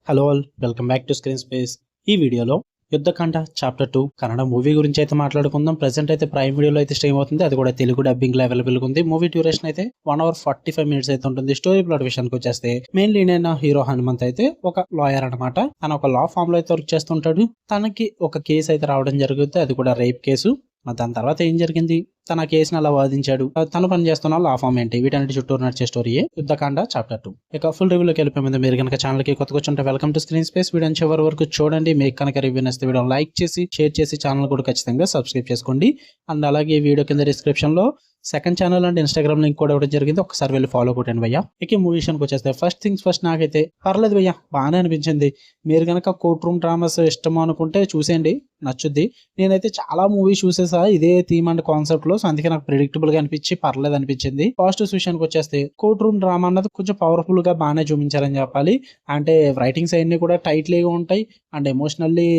Hello all, welcome back to screen space. ఈ వీడియోలో Yuddhakanda chapter 2 Kannada movie గురించి అయితే మాట్లాడుకుందాం. ప్రెసెంట్ అయితే ప్రైమ్ వీడియోలో అయితే స్ట్రీమ్ అవుతుంది. అది కూడా తెలుగు డబ్బింగ్ లో అవైలబుల్ ఉంది. మూవీ డ్యూరేషన్ అయితే 1 hour 45 minutes అయితే ఉంటుంది. స్టోరీ ప్లాట్ విషయానికి వచ్చేస్తే మెయిన్లీ నేను హీరో హనుమంత్ అయితే ఒక లాయర్ అనమాట. తన ఒక లా ఫామ్ లో అయితే వర్క్ చేస్తుంటాడు. తనకి ఒక కేసు అయితే రావడం జరుగుతుంది. అది కూడా రేప్ కేసు. దాని తర్వాత ఏం జరిగింది, తన కేసుని అలా వాదించాడు, తను పని చేస్తున్న లా ఫామ్ ఏంటి, వీటన్నిటి చుట్టూ నడిచే స్టోరీయే యుద్ధకాండ చాప్టర్ 2. ఇక ఫుల్ రివ్యూలోకి వెళ్ళిపోయే ముందు మీరు కనుక ఛానల్ కి కొత్తగా వచ్చుంటే welcome to screen space. Video చివరి వరకు చూడండి. మీకు కనుక రివ్యూ నచ్చితే వీడియో లైక్ చేసి షేర్ చేసి ఛానల్ కూడా ఖచ్చితంగా సబ్స్క్రైబ్ చేసుకోండి. అండ్ అలాగే ఈ వీడియో కింద డిస్క్రిప్షన్ లో second channel and Instagram link కూడా ఇవ్వడం జరిగింది. ఒకసారి వెళ్ళి ఫాలో కొట్టండి భయ్యా. ఇక మూవీ విషయానికి వచ్చేస్తే ఫస్ట్ థింగ్స్ ఫస్ట్, నాకైతే పర్లేదు భయ్యా, బాగానే అనిపించింది. మీరు కనుక కోర్ట్ రూమ్ డ్రామాస్ ఇష్టం అనుకుంటే చూసేయండి, నచ్చుద్ది. నేనైతే చాలా మూవీస్ చూసేసా ఇదే థీమ్ అండ్ కాన్సెప్ట్ లో, సో అందుకే నాకు ప్రిడిక్టబుల్ గా అనిపించి పర్లేదు అనిపించింది. పాజిటివ్స్ విషయానికి వచ్చేస్తే కోర్ట్ రూమ్ డ్రామా అన్నది కొంచెం పవర్ఫుల్ గా బాగానే చూపించారని చెప్పాలి. అంటే రైటింగ్స్ అన్ని కూడా టైట్లీగా ఉంటాయి and emotionally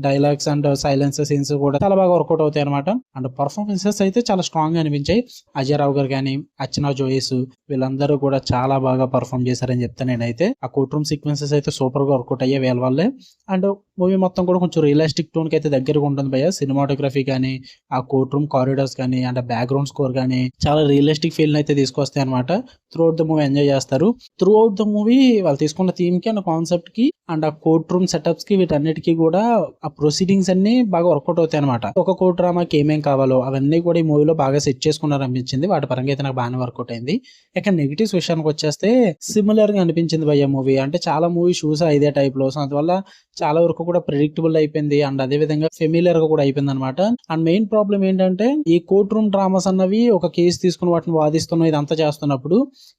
dialogues and silence scenes కూడా చాలా బాగా వర్కౌట్ అవుతాయి అనమాట. అండ్ పర్ఫార్మెన్సెస్ అయితే చాలా స్ట్రాంగ్ గా అనిపించాయి. అజయ్ రావు గారు కానీ, అర్చనా జోయిస్, వీళ్ళందరూ కూడా చాలా బాగా పర్ఫామ్ చేశారని చెప్తా. నేనైతే ఆ కోర్ట్ రూమ్ సీక్వెన్సెస్ అయితే సూపర్ గా వర్కౌట్ అయ్యే వీళ్ళ వల్లే. అండ్ మూవీ మొత్తం కూడా కొంచెం రియలిస్టిక్ టోన్ కి అయితే దగ్గరగా ఉంటుంది భయ్య. సినిమాటోగ్రఫీ కానీ, ఆ కోర్ట్ రూమ్ కారిడార్స్ కానీ, అండ్ బ్యాక్గ్రౌండ్ స్కోర్ కానీ చాలా రియలిస్టిక్ ఫీల్ అయితే తీసుకొస్తాయి అనమాట. Through out the movie enjoy చేస్తారు. త్రూ అవుట్ ద మూవీ వాళ్ళు తీసుకున్న థీమ్ కి అండ్ కాన్సెప్ట్ కి అండ్ ఆ కోర్ట్ రూమ్ సెటప్స్ కి వీటన్నిటికీ కూడా ఆ ప్రొసీడింగ్స్ అన్ని బాగా వర్కౌట్ అవుతాయి అనమాట. ఒక కోర్ట్ డ్రామాకి ఏమేం కావాలో అవన్నీ కూడా ఈ మూవీలో బాగా సెట్ చేసుకున్నారు అనిపించింది. వాటి పరంగా అయితే నాకు బాగానే వర్కౌట్ అయింది. ఇక నెగిటివ్స్ విషయానికి వచ్చేస్తే సిమిలర్ గా అనిపించింది భయ్య మూవీ. అంటే చాలా మూవీ చూసా ఇదే టైప్ లో, సో అందువల్ల చాలా వరకు కూడా ప్రిడిక్టబుల్ అయిపోయింది అండ్ అదే విధంగా ఫెమిలియర్ గా కూడా అయిపోయింది అనమాట. అండ్ మెయిన్ ప్రాబ్లం ఏంటంటే ఈ కోర్ట్ రూమ్ డ్రామాస్ అన్నవి ఒక కేసు తీసుకుని వాటిని వాదిస్తున్న ఇదంతా చేస్తున్నప్పుడు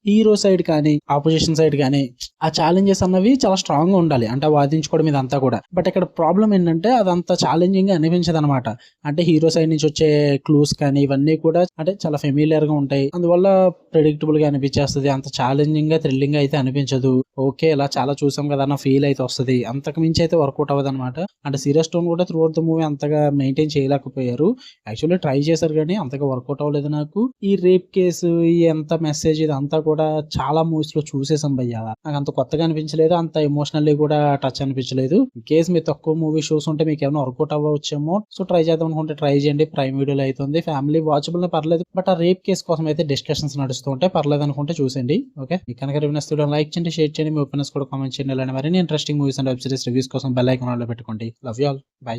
హీరో సైడ్ కానీ ఆపోజిషన్ సైడ్ కానీ ఆ ఛాలెంజెస్ అన్నవి చాలా స్ట్రాంగ్ గా ఉండాలి, అంటే వాదించుకోవడం ఇదంతా కూడా. బట్ ఇక్కడ ప్రాబ్లం ఏంటంటే అదంతా ఛాలెంజింగ్ గా అనిపించదు అనమాట. అంటే హీరో సైడ్ నుంచి వచ్చే క్లూస్ కానీ ఇవన్నీ కూడా అంటే చాలా ఫెమిలియర్ గా ఉంటాయి. అందువల్ల ప్రెడిక్టబుల్ గా అనిపించేస్తుంది. అంత ఛాలెంజింగ్ గా థ్రిల్లింగ్ గా అయితే అనిపించదు. ఓకే, ఇలా చాలా చూసాం కదా అన్న ఫీల్ అయితే వస్తుంది. అంతకు మించి అయితే వర్కౌట్ అవ్వదు అనమాట. అంటే సీరియస్ టోన్ కూడా త్రూ అవుట్ ద మూవీ అంతగా మెయింటైన్ చేయలేకపోయారు. యాక్చువల్లీ ట్రై చేశారు కానీ అంతగా వర్కౌట్ అవ్వలేదు నాకు. ఈ రేప్ కేసు, ఈ ఎంత మెసేజ్, ఇదంతా కూడా చాలా మూవీస్ లో చూసేసాం భయ్యా. నాకు అంత కొత్తగా అనిపించలేదు, అంత ఎమోషనల్లీ కూడా టచ్ అనిపించలేదు. ఇన్ కేసు మీరు తక్కువ మూవీ షోస్ ఉంటే మీకు ఏమైనా వర్కౌట్ అవ్వచ్చేమో, సో ట్రై చేద్దాం అనుకుంటే ట్రై చేయండి. ప్రైమ్ వీడియోలో అవుతుంది, ఫ్యామిలీ వాచబుల్ పర్లేదు. బట్ ఆ రేప్ కేసు కోసం అయితే డిస్కషన్స్ నడుస్తూ ఉంటాయి, పర్లేదు అనుకుంటే చూసండి. ఓకే, మీకు కనుక రివ్యూస్ లైక్ చేయండి, షేర్ చేయండి, మీ ఒపీనియన్స్ కూడా కామెంట్ చేయండి. అలానే మరిన్ని interesting movies and web series reviews కోసం బెల్ ఐకాన్ ఆన్ లో పెట్టుకోండి. Love you all, by.